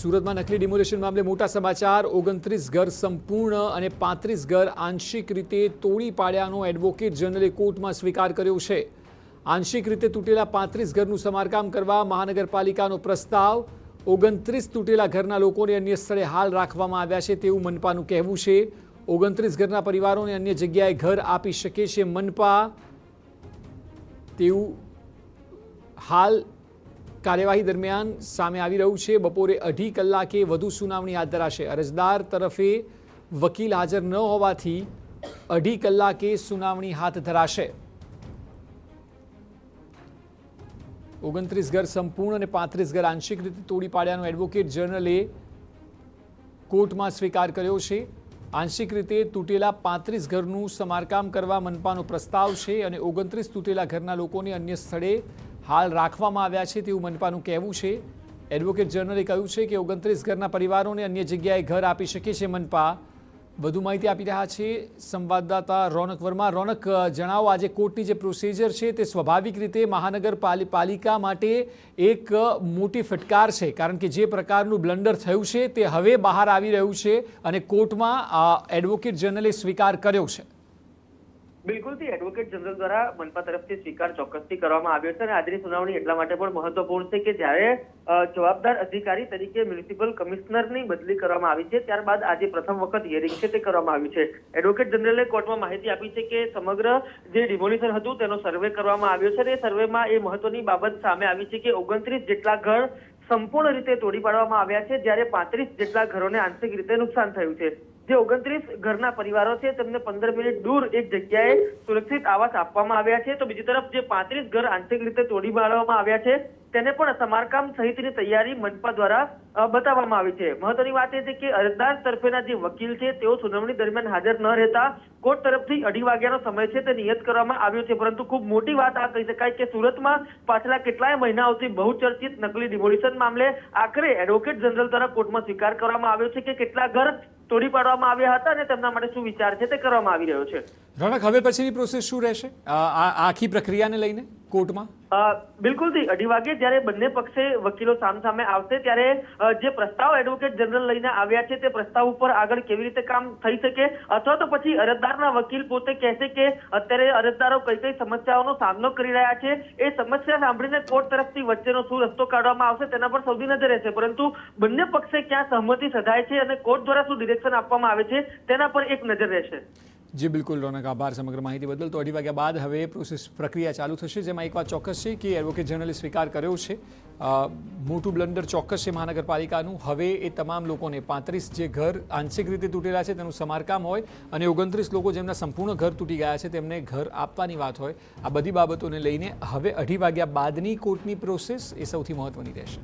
સુરતમાં નકલી ડિમોલેશન મામલે મોટા સમાચાર। 29 ઘર સંપૂર્ણ અને 35 ઘર આંશિક રીતે તોડી પાડ્યાનો એડવોકેટ જનરલે કોર્ટમાં સ્વીકાર કર્યો છે। આંશિક રીતે તૂટેલા 35 ઘરનું સમારકામ કરવા મહાનગરપાલિકાનો પ્રસ્તાવ। 29 તૂટેલા ઘરના લોકોને અન્ય સ્થળે હાલ રાખવામાં આવ્યા છે તેવું મનપાનું કહેવું છે। 29 ઘરના પરિવારોને અન્ય જગ્યાએ ઘર આપી શકે છે મનપા તેવું હાલ કાર્યવાહી દરમિયાન સામે આવી રહ્યું છે। બપોરે 2.5 કલાકે વધુ સુનાવણી હાથ ધરાશે। અરજદાર તરફે વકીલ હાજર ન હોવાથી 2.5 કલાકે સુનાવણી હાથ ધરાશે। 29 ઘર સંપૂર્ણ અને 35 ઘર આંશિક રીતે તોડી પાડ્યાનો એડવોકેટ જનરલે કોર્ટમાં સ્વીકાર કર્યો છે। આંશિક રીતે તૂટેલા 35 ઘરનું સમારકામ કરવા મનપાનો પ્રસ્તાવ છે અને 29 તૂટેલા ઘરના લોકોને અન્ય સ્થળે હાલ રાખવામાં આવ્યા છે તેવું મનપાનું કહેવું છે। એડવોકેટ જનરલે કહ્યું છે કે 29 ઘરના પરિવારોને અન્ય જગ્યાએ ઘર આપી શકે છે મનપા। વધુ માહિતી આપી રહ્યા છે સંવાદદાતા રોનક વર્મા। રોનક, જણાવો, આજે કોર્ટની જે પ્રોસિજર છે તે સ્વાભાવિક રીતે મહાનગરપાલિકા માટે એક મોટી ફટકાર છે, કારણ કે જે પ્રકારનું બ્લન્ડર થયું છે તે હવે બહાર આવી રહ્યું છે અને કોર્ટમાં એડવોકેટ જનરલે સ્વીકાર કર્યો છે। બિલકુલથી એડવોકેટ જનરલ દ્વારા મનપા તરફથી સ્વીકાર ચોક્કસથી કરવામાં આવ્યો છે અને આજની સુનાવણી એટલા માટે પણ મહત્વપૂર્ણ છે કે જ્યારે જવાબદાર અધિકારી તરીકે મ્યુનિસિપલ કમિશનરની બદલી કરવામાં આવી છે ત્યારબાદ આજે પ્રથમ વખત હિયરિંગ છે તે કરવામાં આવ્યું છે। એડવોકેટ જનરલે કોર્ટમાં માહિતી આપી છે કે સમગ્ર જે ડિમોલિશન હતું તેનો સર્વે કરવામાં આવ્યો છે અને એ સર્વેમાં એ મહત્વની બાબત સામે આવી છે કે 29 જેટલા ઘર સંપૂર્ણ રીતે તોડી પાડવામાં આવ્યા છે, જ્યારે 35 જેટલા ઘરોને આંશિક રીતે નુકસાન થયું છે। જે 29 ઘરના પરિવારો છે તેમને 15 મિનિટ દૂર એક જગ્યાએ સુરક્ષિત આવાસ આપવામાં આવ્યા છે, તો બીજી તરફ જે 35 ઘર આંશિક રીતે તોડી પાડવામાં આવ્યા છે તેને પણ સમારકામ સહિતની તૈયારી મનપા દ્વારા બતાવવામાં આવી છે। મહત્વની વાત એ છે કે અરજદાર તરફેના જે વકીલ છે તેઓ સુનાવણી દરમિયાન હાજર ન રહેતા કોર્ટ તરફથી 2.5 વાગ્યાનો સમય છે તે નિયત કરવામાં આવ્યો છે, પરંતુ ખૂબ મોટી વાત આ કહી શકાય કે સુરતમાં પાછલા કેટલાય મહિનાઓથી બહુચર્ચિત નકલી ડિમોલિશન મામલે આખરે એડવોકેટ જનરલ દ્વારા કોર્ટમાં સ્વીકાર કરવામાં આવ્યો છે કે કેટલા ઘર તોડી પાડવામાં આવ્યા હતા અને તેમના માટે શું વિચાર છે તે કરવામાં આવી રહ્યો છે। રોનક, હવે પછીની પ્રોસેસ શું રહેશે આખી પ્રક્રિયાને લઈને કોર્ટમાં? બિલકુલથી 2.5 વાગે જ્યારે બંને પક્ષે વકીલો સામસામે આવશે ત્યારે જે પ્રસ્તાવ એડવોકેટ જનરલ લઈને આવ્યા છે તે પ્રસ્તાવ ઉપર આગળ કેવી રીતે કામ થઈ શકે અથવા તો પછી અરજદારના વકીલ પોતે કહેશે કે અત્યારે અરજદારો કઈ કઈ સમસ્યાઓનો સામનો કરી રહ્યા છે, એ સમસ્યા સાંભળીને કોર્ટ તરફથી વચ્ચેનો શું રસ્તો કાઢવામાં આવશે તેના પર સૌથી નજર રહેશે, પરંતુ બંને પક્ષે ક્યાં સહમતિ સધાય છે અને કોર્ટ દ્વારા શું ડિરેક્શન આપવામાં આવે છે તેના પર એક નજર રહેશે। જી બિલકુલ રોનક, આભાર સમગ્ર માહિતી બદલ। તો 2.5 વાગ્યા બાદ હવે પ્રક્રિયા ચાલુ થશે, જેમાં એક વાત ચોક્કસ છે કે એડવોકેટ જનરલે સ્વીકાર કર્યો છે મોટું બ્લન્ડર ચોક્કસ છે મહાનગરપાલિકાનું। હવે એ તમામ લોકોને 35 જે ઘર આંશિક રીતે તૂટેલા છે તેનું સમારકામ હોય અને 29 લોકો જેમના સંપૂર્ણ ઘર તૂટી ગયા છે તેમને ઘર આપવાની વાત હોય, આ બધી બાબતોને લઈને હવે 2.5 વાગ્યા બાદની કોર્ટની પ્રોસેસ એ સૌથી મહત્વની રહેશે।